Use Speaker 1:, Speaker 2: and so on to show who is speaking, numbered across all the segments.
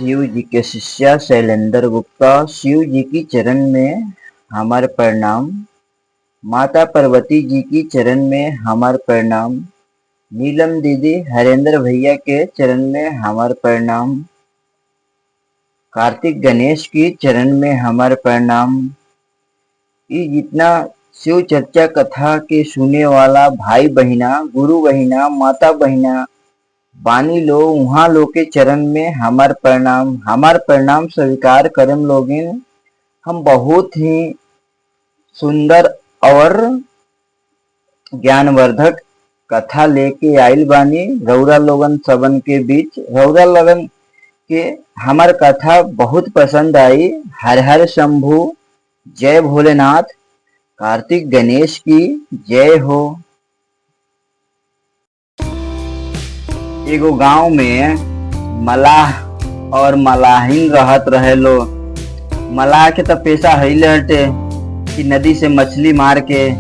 Speaker 1: शिव जी के शिष्य शैलेंद्र गुप्ता। शिव जी की चरण में हमारे प्रणाम। माता पार्वती जी की चरण में हमारे प्रणाम। नीलम दीदी हरेंद्र भैया के चरण में हमारे प्रणाम। कार्तिक गणेश की चरण में हमारे प्रणाम। ये जितना शिव चर्चा कथा के सुने वाला भाई बहिना, गुरु बहिना, माता बहिना बानी लो, वहाँ लोग के चरण में हमार प्रणाम स्वीकार करम लोगिन। हम बहुत ही सुंदर और ज्ञानवर्धक कथा लेके आइल बानी रौरा लोगन सबन के बीच। रौरा लोगन के हमार कथा बहुत पसंद आई। हर हर शंभू, जय भोलेनाथ, कार्तिक गणेश की जय हो। एगो गांव में मलाह और मलाहिन रहत रहे लो। मलाह के तो पैसा हईले हटे कि नदी से मछली मार के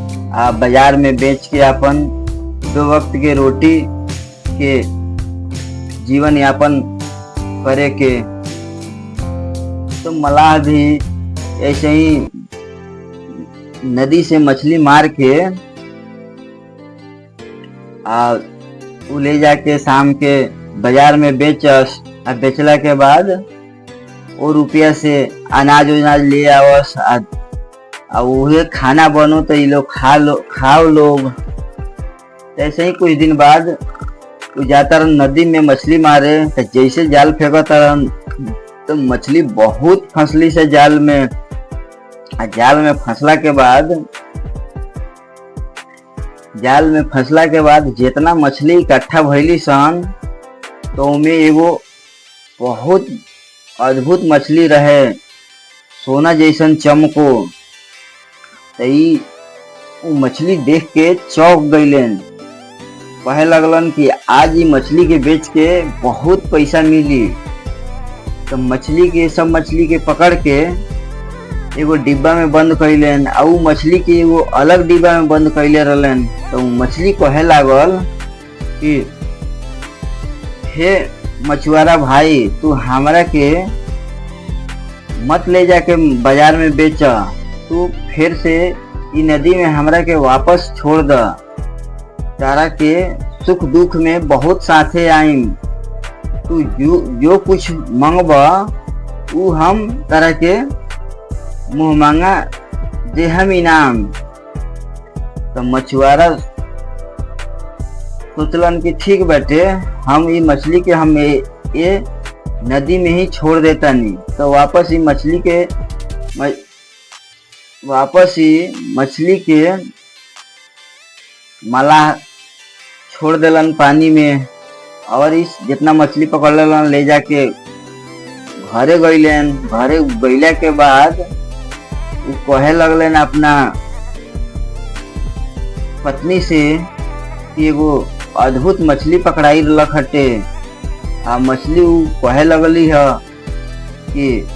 Speaker 1: बाजार में बेच के अपन 2 वक्त के रोटी के जीवन यापन करे के। तो मलाह भी ऐसे ही नदी से मछली मार के उ ले जाके शाम के बाजार में बेचस। और बेचला के बाद वो रुपया से अनाज उनाज ले आवस। उहे खाना बनो तो ये लोग खाओ लोग। ऐसे ही कुछ दिन बाद वो जाता रहा नदी में मछली मारे। तो जैसे जाल फेंकता रहा तो मछली बहुत फंसली से जाल में। जाल में फंसला के बाद जितना मछली इकट्ठा भइली सन तो उनमें एगो बहुत अद्भुत मछली रहे, सोना जैसन चमको। तो मछली देख के चौंक गईलन। कहे लगलन कि आज ये मछली के बेच के बहुत पैसा मिली। तो सब मछली के पकड़ के एगो डिब्बा में बंद कैलन। और मछली के एगो अलग डिब्बा में बंद कैले रहलन। तो मछली कहे लागल कि हे मछुआरा भाई, तू हमरा के मत ले जाके बाजार में बेच। तू फिर से ई नदी में हमरा के वापस छोड़ द। तारा के सुख दुख में बहुत साथे आईम। तू जो कुछ मंगबा उ हम तारा के मुँह मांगा दे हम इनाम। तो मछुआरा सोचलन कि ठीक बाटे, हम ये मछली के हम ये नदी में ही छोड़ देता नहीं। तो वापस ही मछली के मलाह छोड़ देलन पानी में। और इस जितना मछली पकड़ लेलन ले जाके घरे गईलन। घरे गईला के बाद वो कहे लगलन अपना पत्नी से कि एगो अद्भुत मछली पकड़ाई रख हटे। मछली वो कहे लगली है कि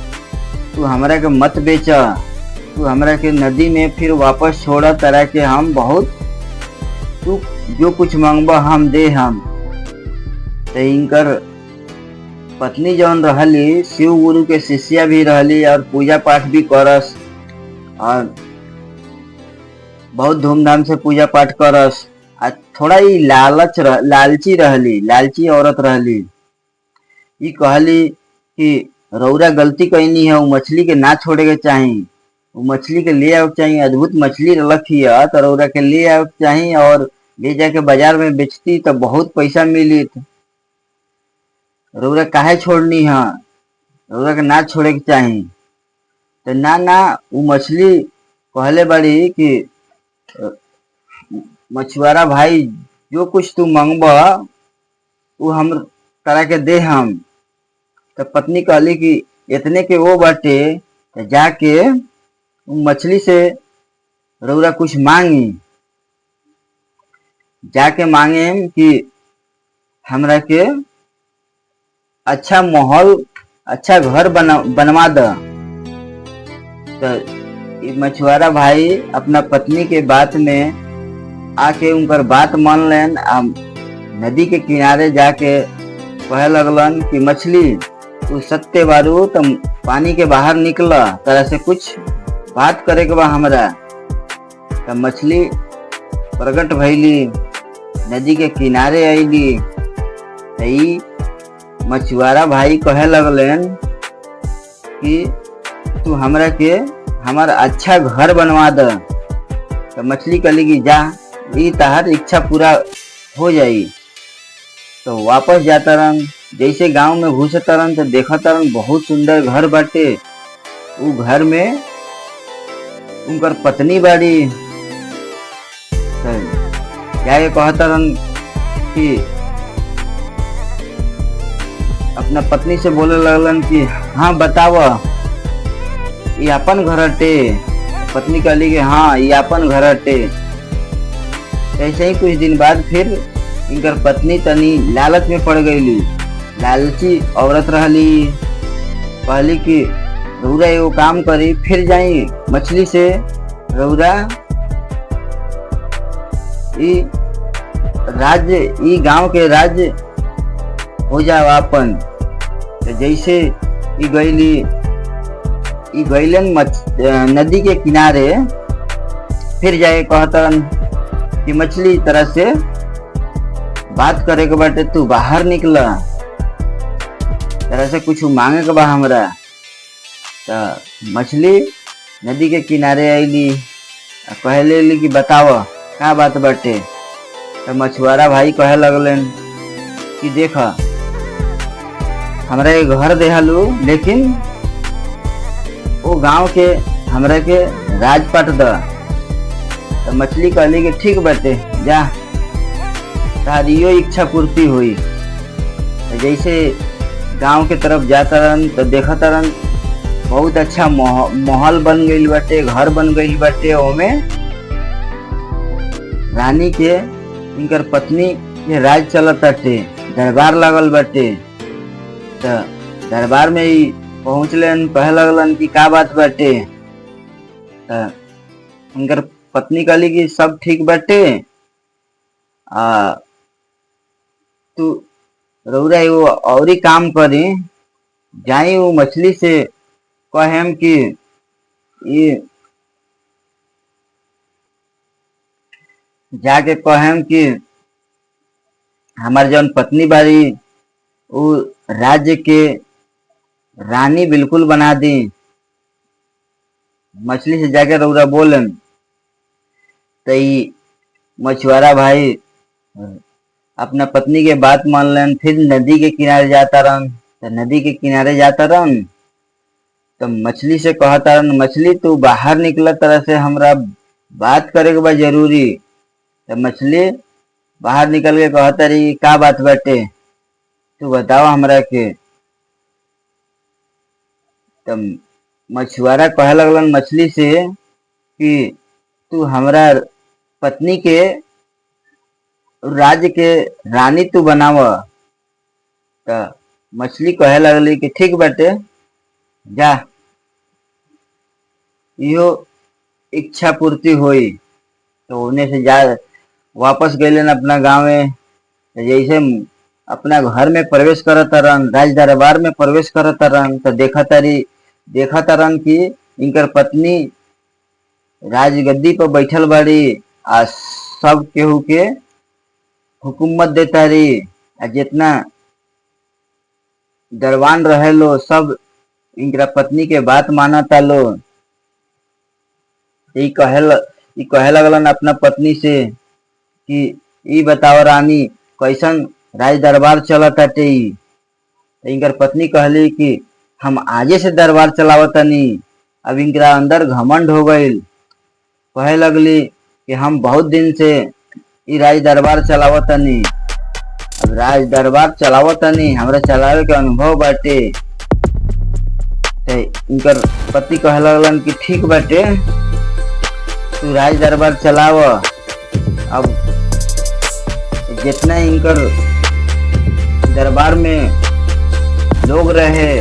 Speaker 1: तू हमरा के मत बेच, तू हमरा के नदी में फिर वापस छोड़ा। तरह के हम बहुत, तू जो कुछ मांगबा हम दे हम। तो इनकर पत्नी जौन रहली शिव गुरु के शिष्या भी रहली और पूजा पाठ भी करस और बहुत धूमधाम से पूजा पाठ करस। थोड़ा ही लालची औरत रहली। ये कहली कि रौरा गलती कैनी है, वो मछली के ना छोड़े के चाहिए, वो मछली के ले आवे के चाहिए। अद्भुत मछली रखी है तो रौरा के ले आवे के चाहिए और ले जाके बाजार में बेचती तो बहुत पैसा मिली। रौरा काहे छोड़नी है, रौरा के ना छोड़े के चाहिए। तो ना वो मछली कहले बड़ी कि मछुआरा भाई, जो कुछ तू मंगबा वो हम करा के दे हम। तो पत्नी कहली कि इतने के वो बाटे तो जाके मछली से रौरा कुछ मांगी। जाके मांगे कि हमरा के अच्छा माहौल, अच्छा घर बनवा द। तो मछुआरा भाई अपना पत्नी के बात में आके उनकर बात मान लेन। नदी के किनारे जाके कहे लगलन कि मछली तू सत्य बारू तुम पानी के बाहर निकला तरह से कुछ बात करे के बा हमरा। तब मछली प्रकट भइली, नदी के किनारे आईली। तई मछुआरा भाई कहे लगलन कि तू हमरा के हमार अच्छा घर बनवा द। तो मछली कहली कि जा, ई तहार इच्छा पूरा हो जाई। तो वापस जाता रहन। जैसे गांव में घुसता रहन तो देखता रहन बहुत सुंदर घर बाटे। उ घर में उनकर पत्नी बाड़ी। तो जाके कहता रहन कि अपना पत्नी से बोले लगलन कि हाँ बताव, ये अपन घर हटे। पत्नी कहली कि हाँ ये अपन घर हटे। ऐसे ही कुछ दिन बाद फिर इनकर पत्नी तनी लालच में पड़ गईली। लालची औरत रहली। कहली कि रउरा एगो काम करी, फिर जाई मछली से रउरा ई राज्य, ई गांव के राज्य हो जाओ अपन। तो जैसे ई गईलन नदी के किनारे, फिर जाए कहतन कि मछली तरह से बात करे के बाटे, तू बाहर निकला, तरह से कुछ मांगे के बा हमरा। तो मछली नदी के किनारे आईली, कहले कि बताव का बात बाटे। तो मछुआरा भाई कहे लगलन कि देख, हमरा एक घर देहलू, लेकिन वो गांव के हमरा के राजपाट द। तो मछली कहली कि ठीक बाटे, जा, तारियो इच्छा पूर्ति हुई। तो जैसे गांव के तरफ जाता रहन तो देखता रहन बहुत अच्छा महल बन गई बाटे, घर बन गई बाटे। ओमे रानी के इनकर पत्नी के राज चलत बाटे, दरबार लगल बाटे। तो दरबार में ही पहुंचलन, कहे लगलन कि का बात बाटे। तो इनकर पत्नी कहली कि सब ठीक बाटे, तू रउरा एगो औरी काम करी, जाई वो मछली से कहेम कि ये जाके कहेम कि हमार जौन पत्नी बारी वो राज्य के रानी बिल्कुल बना दी। मछली से जाके रउरा बोलन। तई मछुआरा भाई अपना पत्नी के बात मान लन। फिर नदी के किनारे जाता रहन। तो नदी के किनारे जाता रहन तो मछली से कहता रहन, मछली तू बाहर निकला, तरह से हमरा बात करे के बा जरूरी। तो मछली बाहर निकल के कहता रही का बात बाटे, तू बताओ हमरा के। तो मछुआरा कहे लगलन मछली से कि तू हमरा पत्नी के राज्य के रानी तू बनाव। तो मछली कहे लगली कि ठीक बाटे, जा, यो इच्छा पूर्ति हुई। तो उन्हें से जा वापस गईलन अपना गाँव में। जैसे अपना घर में प्रवेश करता रहन, राज दरबार में प्रवेश करता रहन, तो देखता रहन कि इनकर पत्नी राजगद्दी पर बैठल बाड़ी आ सब केहू के हुकूमत देता रही। जितना दरबान रहे लो सब इनकरा पत्नी के बात मानता लो। ई कहे लगलन अपना पत्नी से कि ई बताओ रानी, कैसन राज दरबार चलत बाटे। इनकर पत्नी कहली कि हम आजे से दरबार चलावतनी, अब इनकरा अंदर घमंड हो गईल। कहे लगली कि हम बहुत दिन से ई राज दरबार चलावतनी, अब राज दरबार चलावतनी, हमरा चलावे के अनुभव बाटे। तो इनकर पति कहे लगलन कि ठीक बाटे, तू राज दरबार चलाव। अब जितना इनकर दरबार में लोग रहे,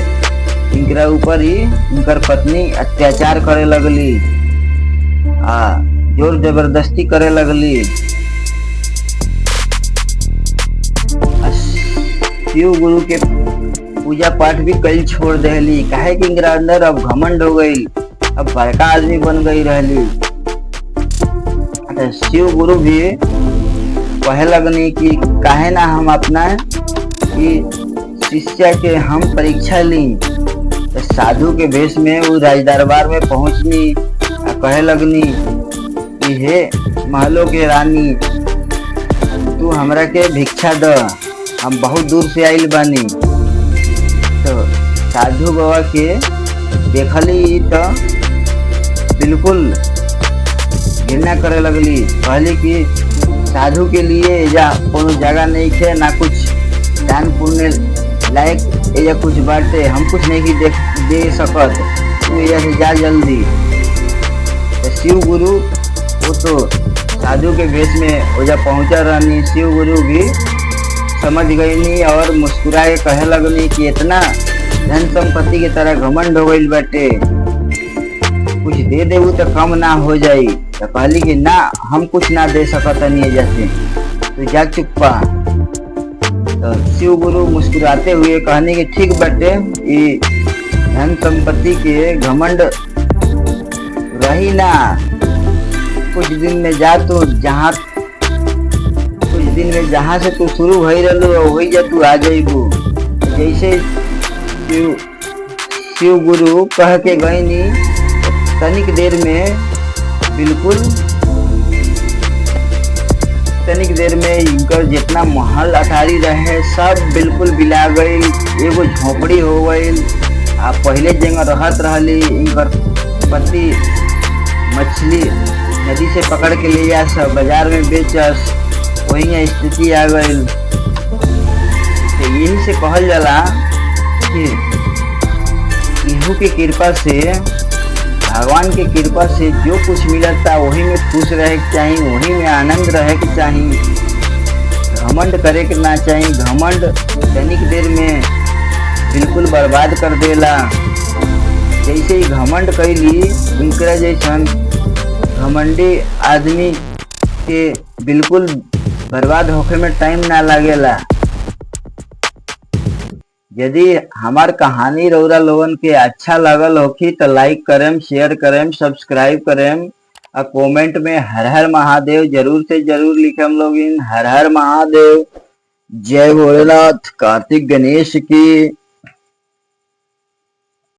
Speaker 1: इनकरा ऊपर ही इनकर पत्नी अत्याचार करे लगली, जोर जबरदस्ती करे लगली। शिव गुरु के पूजा पाठ भी कल छोड़ देली, काहे कि इनकरा अंदर अब घमंड हो गई, अब बड़का आदमी बन गई रहली। तो शिव गुरु भी कहे लगनी कि काहे ना हम अपना कि शिष्य के हम परीक्षा ली। तो साधु के वेश में वो राजदरबार में पहुंचनी और कहे लगनी कि हे महलों के रानी, तू हमरा के भिक्षा द, हम बहुत दूर से आइल बानी। तो साधु बाबा के देखली तो बिल्कुल घृणा करे लगली, कहली कि साधु के लिए या कोनो जगह नहीं है, ना कुछ दान पुण्य लायक या कुछ बाटे, हम कुछ नहीं दे सकत, तू यहाँ से जा जल्दी। तो शिव गुरु वो तो साधु के वेश में ओजा पहुंचा रहनी, शिव गुरु भी समझ गई नहीं और मुस्कुरा के कहे लगनी कि इतना धन संपत्ति की तरह घमंड हो गई बाटे, कुछ दे देबू तो कम ना हो जाई। तो कहली कि ना, हम कुछ ना दे सकत नहीं जैसे, तो जा चुप्पा। तो शिव गुरु मुस्कुराते हुए कहने के ठीक बाटे, ये धन संपत्ति के घमंड रही ना, कुछ दिन में जा तू जहाँ से तू शुरू भई रहलू वही जा तू आ जाइबू। जैसे शिव गुरु कह के गईनी, तनिक देर में इनकर जितना महल अटारी रहे सब बिल्कुल बिला गई, एगो झोपड़ी हो गई। आ पहले जगह रहत रहली, इनकर पति मछली नदी से पकड़ के ले जा सब बाजार में बेचस, वही स्थिति आ गई। तो यही से कहल जाला कि केहू की कृपा से, भगवान की कृपा से जो कुछ मिलता वही में खुश रहे के चाहिए, वही में आनंद रहे के चाहिए, घमंड करे के ना चाहिए। घमंड तनिक देर में बिल्कुल बर्बाद कर देला। जैसे ही घमंड कैली, उनकरा जैसन घमंडी आदमी के बिल्कुल बर्बाद होखे में टाइम ना लगेला। यदि हमार कहानी रउरा लोगन के अच्छा लगल होखी तो लाइक करें, शेयर करें, सब्सक्राइब करें और कमेंट में हर हर महादेव जरूर से जरूर लिखें लोग। हर हर महादेव। जय भोलेनाथ। कार्तिक गणेश की।